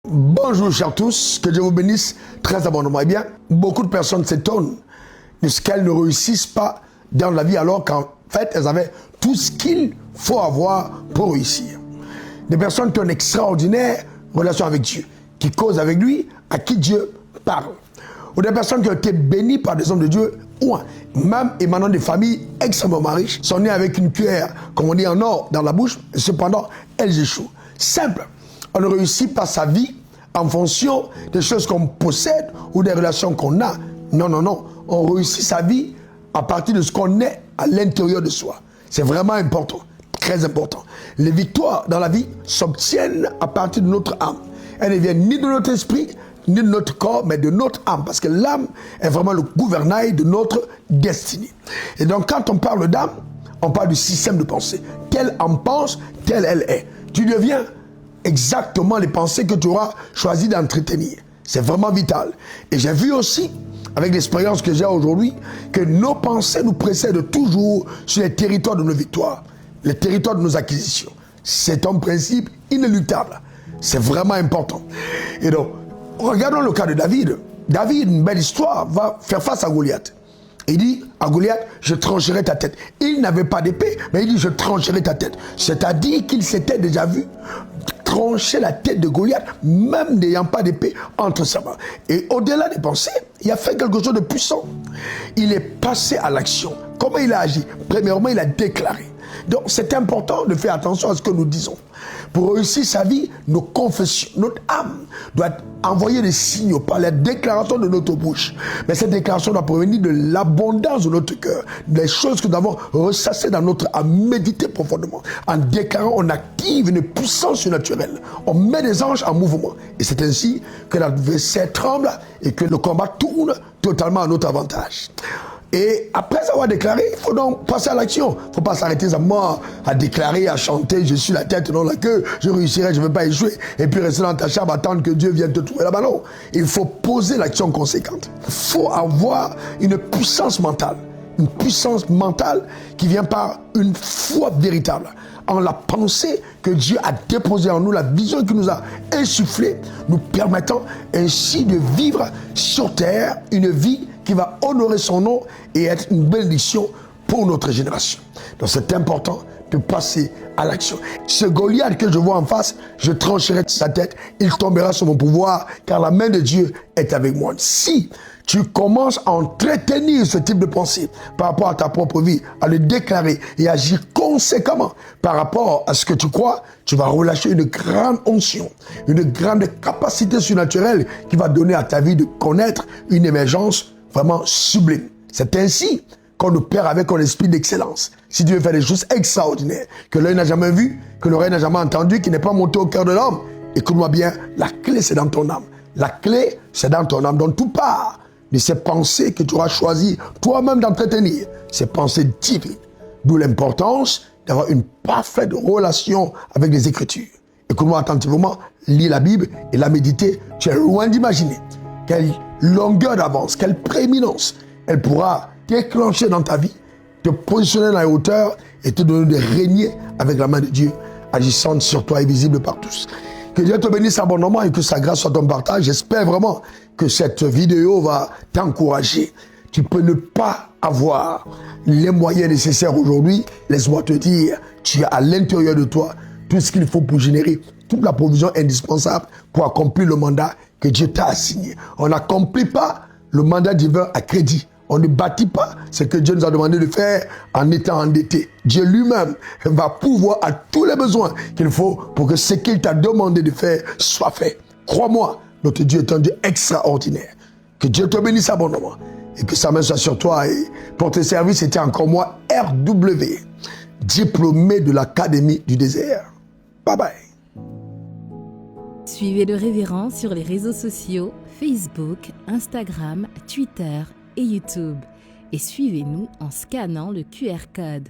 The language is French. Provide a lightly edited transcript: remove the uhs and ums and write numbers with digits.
Bonjour chers tous, que Dieu vous bénisse très abondamment. Eh bien, beaucoup de personnes s'étonnent de ce qu'elles ne réussissent pas dans la vie alors qu'en fait, elles avaient tout ce qu'il faut avoir pour réussir. Des personnes qui ont une extraordinaire relation avec Dieu, qui causent avec lui, à qui Dieu parle. Ou des personnes qui ont été bénies par des hommes de Dieu, ou même émanant des familles extrêmement riches, sont nées avec une cuillère, comme on dit en or, dans la bouche, et cependant, elles échouent. Simple. On ne réussit pas sa vie en fonction des choses qu'on possède ou des relations qu'on a. Non, non, non. On réussit sa vie à partir de ce qu'on est à l'intérieur de soi. C'est vraiment important, très important. Les victoires dans la vie s'obtiennent à partir de notre âme. Elles ne viennent ni de notre esprit, ni de notre corps, mais de notre âme. Parce que l'âme est vraiment le gouvernail de notre destinée. Et donc, quand on parle d'âme, on parle du système de pensée. Telle âme pense, telle elle est. Tu deviens exactement les pensées que tu auras choisi d'entretenir. C'est vraiment vital. Et j'ai vu aussi, avec l'expérience que j'ai aujourd'hui, que nos pensées nous précèdent toujours sur les territoires de nos victoires, les territoires de nos acquisitions. C'est un principe inéluctable. C'est vraiment important. Et donc, regardons le cas de David. David, une belle histoire, va faire face à Goliath. Il dit à Goliath, je trancherai ta tête. Il n'avait pas d'épée, mais il dit, je trancherai ta tête. C'est-à-dire qu'il s'était déjà vu trancher la tête de Goliath, même n'ayant pas d'épée entre sa main. Et au-delà des pensées, il a fait quelque chose de puissant. Il est passé à l'action. Comment il a agi? Premièrement, il a déclaré. Donc, c'est important de faire attention à ce que nous disons. Pour réussir sa vie, nos confessions, notre âme doit envoyer des signaux par la déclaration de notre bouche. Mais cette déclaration doit provenir de l'abondance de notre cœur, des choses que nous avons ressassées dans notre âme, méditer profondément. En déclarant, on active une puissance surnaturelle. On met des anges en mouvement. Et c'est ainsi que l'adversaire tremble et que le combat tourne totalement à notre avantage. Et après avoir déclaré, il faut donc passer à l'action. Il ne faut pas s'arrêter seulement à déclarer, à chanter, je suis la tête, non la queue, je réussirai, je ne vais pas échouer. Et puis rester dans ta chambre, attendre que Dieu vienne te trouver là-bas. Non, il faut poser l'action conséquente. Il faut avoir une puissance mentale. Une puissance mentale qui vient par une foi véritable. En la pensée que Dieu a déposée en nous, la vision qu'il nous a insufflée, nous permettant ainsi de vivre sur terre une vie qui va honorer son nom et être une bénédiction pour notre génération. Donc c'est important de passer à l'action. Ce Goliath que je vois en face, je trancherai sa tête, il tombera sous mon pouvoir, car la main de Dieu est avec moi. Si tu commences à entretenir ce type de pensée par rapport à ta propre vie, à le déclarer et agir conséquemment par rapport à ce que tu crois, tu vas relâcher une grande onction, une grande capacité surnaturelle qui va donner à ta vie de connaître une émergence vraiment sublime. C'est ainsi qu'on nous perd avec un esprit d'excellence. Si tu veux faire des choses extraordinaires, que l'œil n'a jamais vu, que l'oreille n'a jamais entendu, qui n'est pas monté au cœur de l'homme, écoute-moi bien, la clé c'est dans ton âme. La clé c'est dans ton âme, donc tout part de ces pensées que tu auras choisi toi-même d'entretenir, ces pensées divines. D'où l'importance d'avoir une parfaite relation avec les Écritures. Écoute-moi attentivement, lis la Bible et la méditer. Tu es loin d'imaginer quelle longueur d'avance, quelle prééminence elle pourra déclencher dans ta vie, te positionner dans les hauteurs et te donner de régner avec la main de Dieu, agissant sur toi et visible par tous. Que Dieu te bénisse abondamment et que sa grâce soit ton partage. J'espère vraiment que cette vidéo va t'encourager. Tu peux ne pas avoir les moyens nécessaires aujourd'hui. Laisse-moi te dire, tu as à l'intérieur de toi tout ce qu'il faut pour générer toute la provision indispensable pour accomplir le mandat que Dieu t'a assigné. On n'accomplit pas le mandat divin à crédit. On ne bâtit pas ce que Dieu nous a demandé de faire en étant endetté. Dieu lui-même va pouvoir à tous les besoins qu'il faut pour que ce qu'il t'a demandé de faire soit fait. Crois-moi, notre Dieu est un Dieu extraordinaire. Que Dieu te bénisse abondamment et que sa main soit sur toi. Et pour tes services, c'était encore moi, RW, diplômé de l'Académie du désert. Bye bye. Suivez le révérend sur les réseaux sociaux, Facebook, Instagram, Twitter et YouTube. Et suivez-nous en scannant le QR code.